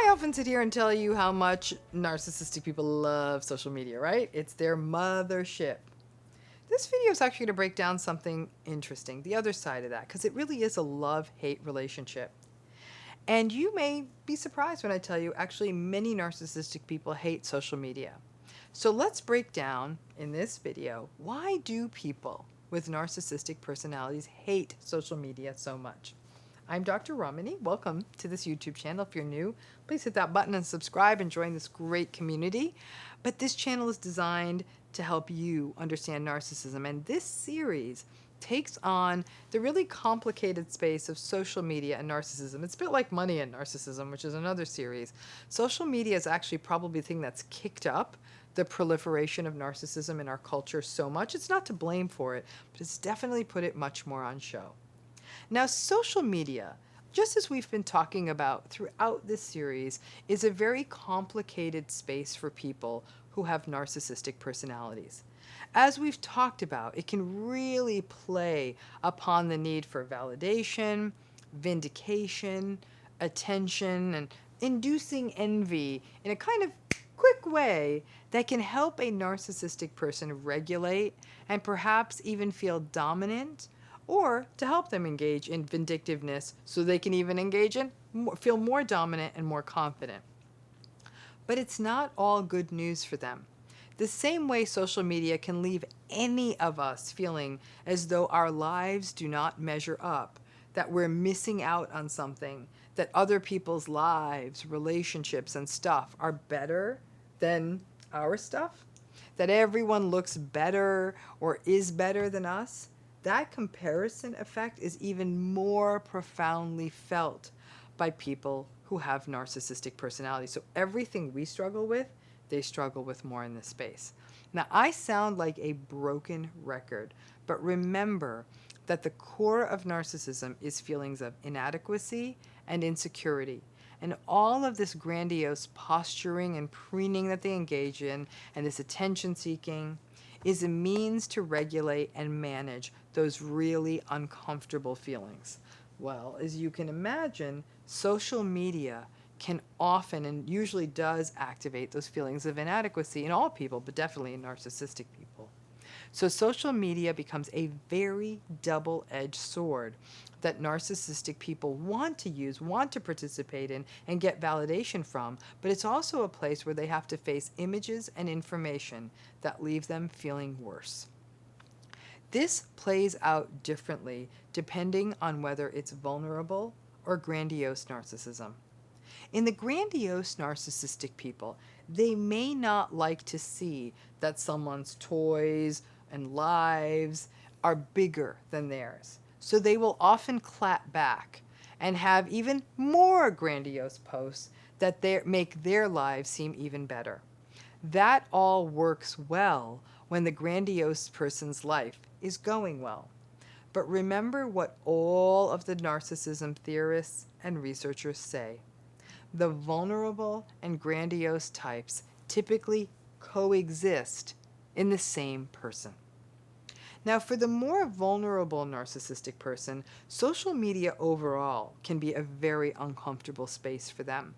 often sit here and tell you how much narcissistic people love social media, right? It's their mothership. This video is actually going to break down something interesting, the other side of that, because it really is a love-hate relationship. And you may be surprised when I tell you, actually, many narcissistic people hate social media. So let's break down in this video, why do people with narcissistic personalities hate social media so much? I'm Dr. Ramani. Welcome to this YouTube channel. If you're new, please hit that button and subscribe and join this great community. But this channel is designed to help you understand narcissism, and this series takes on the really complicated space of social media and narcissism. It's a bit like money and narcissism, which is another series. Social media is actually probably the thing that's kicked up the proliferation of narcissism in our culture so much. It's not to blame for it, but it's definitely put it much more on show. Now, social media, just as we've been talking about throughout this series, is a very complicated space for people who have narcissistic personalities. As we've talked about, it can really play upon the need for validation, vindication, attention, and inducing envy in a kind of quick way that can help a narcissistic person regulate and perhaps even feel dominant, or to help them engage in vindictiveness so they can even engage in, feel more dominant and more confident. But it's not all good news for them. The same way social media can leave any of us feeling as though our lives do not measure up, that we're missing out on something, that other people's lives, relationships, and stuff are better than our stuff, that everyone looks better or is better than us. That comparison effect is even more profoundly felt by people who have narcissistic personalities. So everything we struggle with, they struggle with more in this space. Now, I sound like a broken record, but remember that the core of narcissism is feelings of inadequacy and insecurity. And all of this grandiose posturing and preening that they engage in, and this attention seeking, is a means to regulate and manage those really uncomfortable feelings. Well, as you can imagine, social media can often and usually does activate those feelings of inadequacy in all people, but definitely in narcissistic people. So social media becomes a very double-edged sword that narcissistic people want to use, want to participate in, and get validation from, but it's also a place where they have to face images and information that leave them feeling worse. This plays out differently depending on whether it's vulnerable or grandiose narcissism. In the grandiose narcissistic people, they may not like to see that someone's toys and lives are bigger than theirs. So they will often clap back and have even more grandiose posts that make their lives seem even better. That all works well when the grandiose person's life is going well. But remember what all of the narcissism theorists and researchers say. The vulnerable and grandiose types typically coexist in the same person. Now, for the more vulnerable narcissistic person, social media overall can be a very uncomfortable space for them.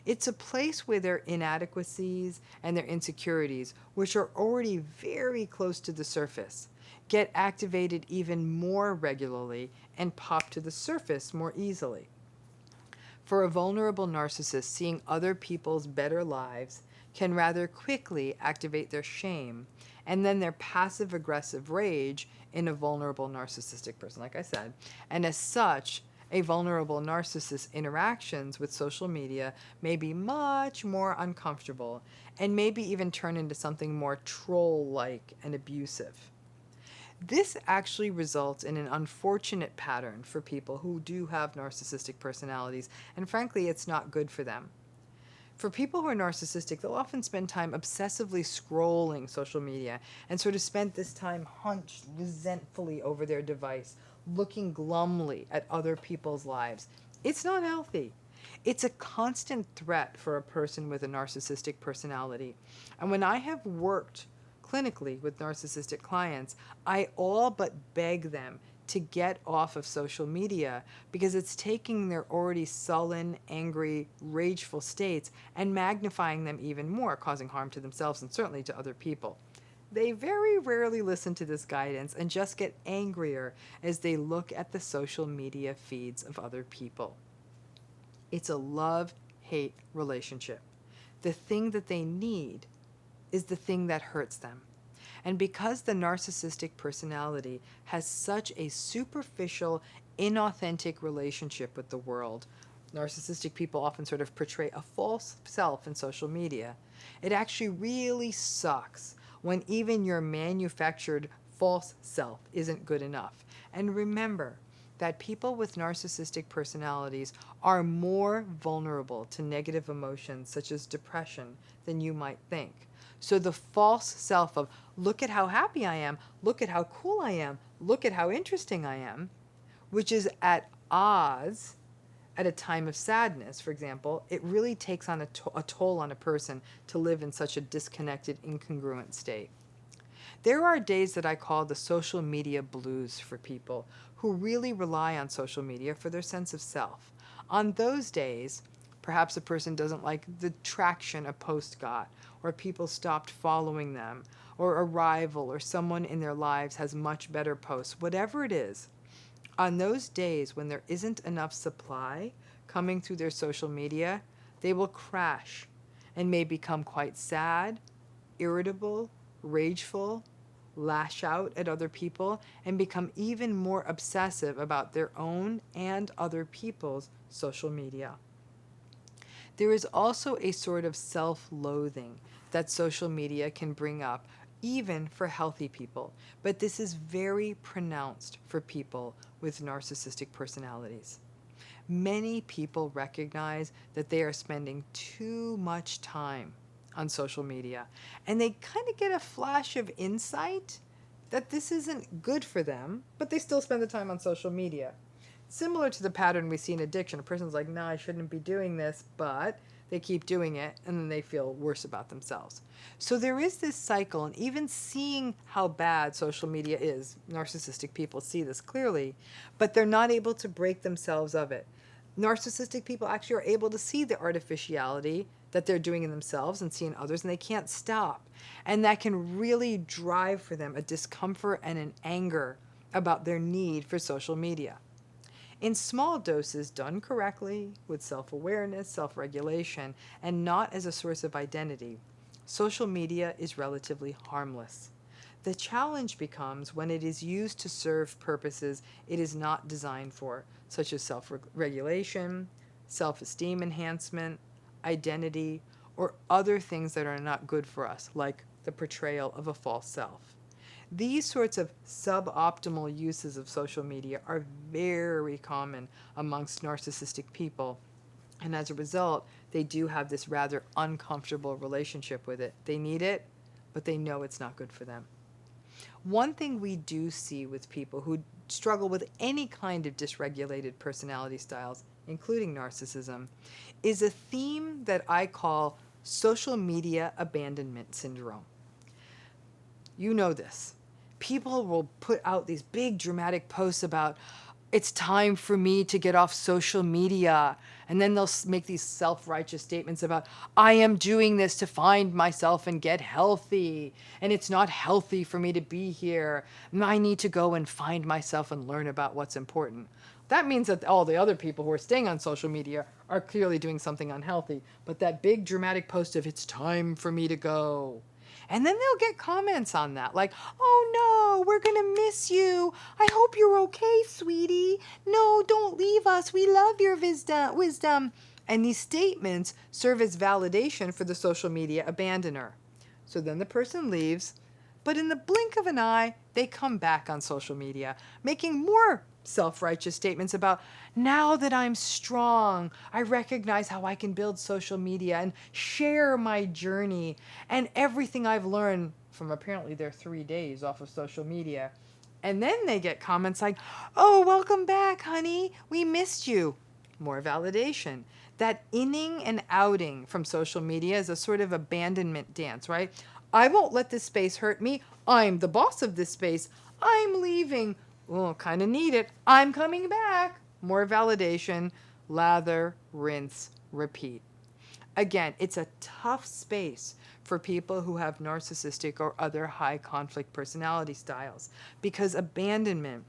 It's a place where their inadequacies and their insecurities, which are already very close to the surface, get activated even more regularly and pop to the surface more easily. For a vulnerable narcissist, seeing other people's better lives can rather quickly activate their shame and then their passive-aggressive rage in a vulnerable narcissistic person, like I said. And as such, a vulnerable narcissist's interactions with social media may be much more uncomfortable and maybe even turn into something more troll-like and abusive. This actually results in an unfortunate pattern for people who do have narcissistic personalities, and frankly, it's not good for them. For people who are narcissistic, they'll often spend time obsessively scrolling social media and sort of spend this time hunched resentfully over their device, looking glumly at other people's lives. It's not healthy. It's a constant threat for a person with a narcissistic personality. And when I have worked clinically with narcissistic clients, I all but beg them to get off of social media because it's taking their already sullen, angry, rageful states and magnifying them even more, causing harm to themselves and certainly to other people. They very rarely listen to this guidance and just get angrier as they look at the social media feeds of other people. It's a love-hate relationship. The thing that they need is the thing that hurts them. And because the narcissistic personality has such a superficial, inauthentic relationship with the world, narcissistic people often sort of portray a false self in social media. It actually really sucks when even your manufactured false self isn't good enough. And remember that people with narcissistic personalities are more vulnerable to negative emotions such as depression than you might think. So the false self of, look at how happy I am, look at how cool I am, look at how interesting I am, which is at odds at a time of sadness, for example, it really takes on a toll on a person to live in such a disconnected, incongruent state. There are days that I call the social media blues for people who really rely on social media for their sense of self. On those days, perhaps a person doesn't like the traction a post got, or people stopped following them, or a rival or someone in their lives has much better posts, whatever it is. On those days when there isn't enough supply coming through their social media, they will crash and may become quite sad, irritable, rageful, lash out at other people, and become even more obsessive about their own and other people's social media. There is also a sort of self-loathing that social media can bring up, even for healthy people, but this is very pronounced for people with narcissistic personalities. Many people recognize that they are spending too much time on social media, and they kind of get a flash of insight that this isn't good for them, but they still spend the time on social media. Similar to the pattern we see in addiction. A person's like, nah, I shouldn't be doing this, but they keep doing it, and then they feel worse about themselves. So there is this cycle, and even seeing how bad social media is, narcissistic people see this clearly, but they're not able to break themselves of it. Narcissistic people actually are able to see the artificiality that they're doing in themselves and see in others, and they can't stop. And that can really drive for them a discomfort and an anger about their need for social media. In small doses, done correctly, with self-awareness, self-regulation, and not as a source of identity, social media is relatively harmless. The challenge becomes when it is used to serve purposes it is not designed for, such as self-regulation, self-esteem enhancement, identity, or other things that are not good for us, like the portrayal of a false self. These sorts of suboptimal uses of social media are very common amongst narcissistic people, and as a result, they do have this rather uncomfortable relationship with it. They need it, but they know it's not good for them. One thing we do see with people who struggle with any kind of dysregulated personality styles, including narcissism, is a theme that I call social media abandonment syndrome. You know this. People will put out these big dramatic posts about, it's time for me to get off social media. And then they'll make these self-righteous statements about, I am doing this to find myself and get healthy. And it's not healthy for me to be here. I need to go and find myself and learn about what's important. That means that all the other people who are staying on social media are clearly doing something unhealthy. But that big dramatic post of, it's time for me to go. And then they'll get comments on that, like, oh no, we're gonna miss you. I hope you're okay, sweetie. No, don't leave us. We love your wisdom. And these statements serve as validation for the social media abandoner. So then the person leaves, but in the blink of an eye, they come back on social media, making more self-righteous statements about, now that I'm strong, I recognize how I can build social media and share my journey and everything I've learned from apparently their 3 days off of social media. And then they get comments like, oh, welcome back, honey. We missed you. More validation. That inning and outing from social media is a sort of abandonment dance, right? I won't let this space hurt me. I'm the boss of this space. I'm leaving. Oh, kind of need it. I'm coming back. More validation. Lather, rinse, repeat. Again, it's a tough space for people who have narcissistic or other high conflict personality styles because abandonment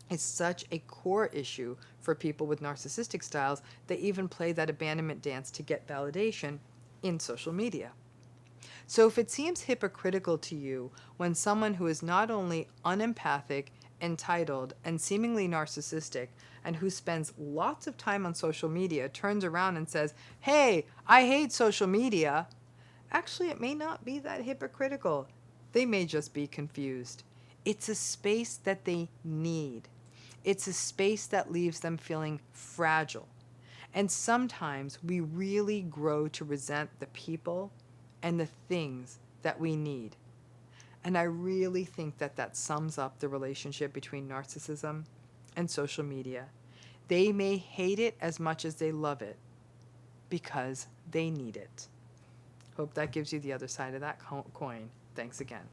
is such a core issue for people with narcissistic styles. They even play that abandonment dance to get validation in social media. So if it seems hypocritical to you when someone who is not only unempathic, entitled, and seemingly narcissistic, and who spends lots of time on social media turns around and says, "Hey, I hate social media," actually it may not be that hypocritical. They may just be confused. It's a space that they need. It's a space that leaves them feeling fragile. And sometimes we really grow to resent the people and the things that we need. And I really think that that sums up the relationship between narcissism and social media. They may hate it as much as they love it because they need it. Hope that gives you the other side of that coin. Thanks again.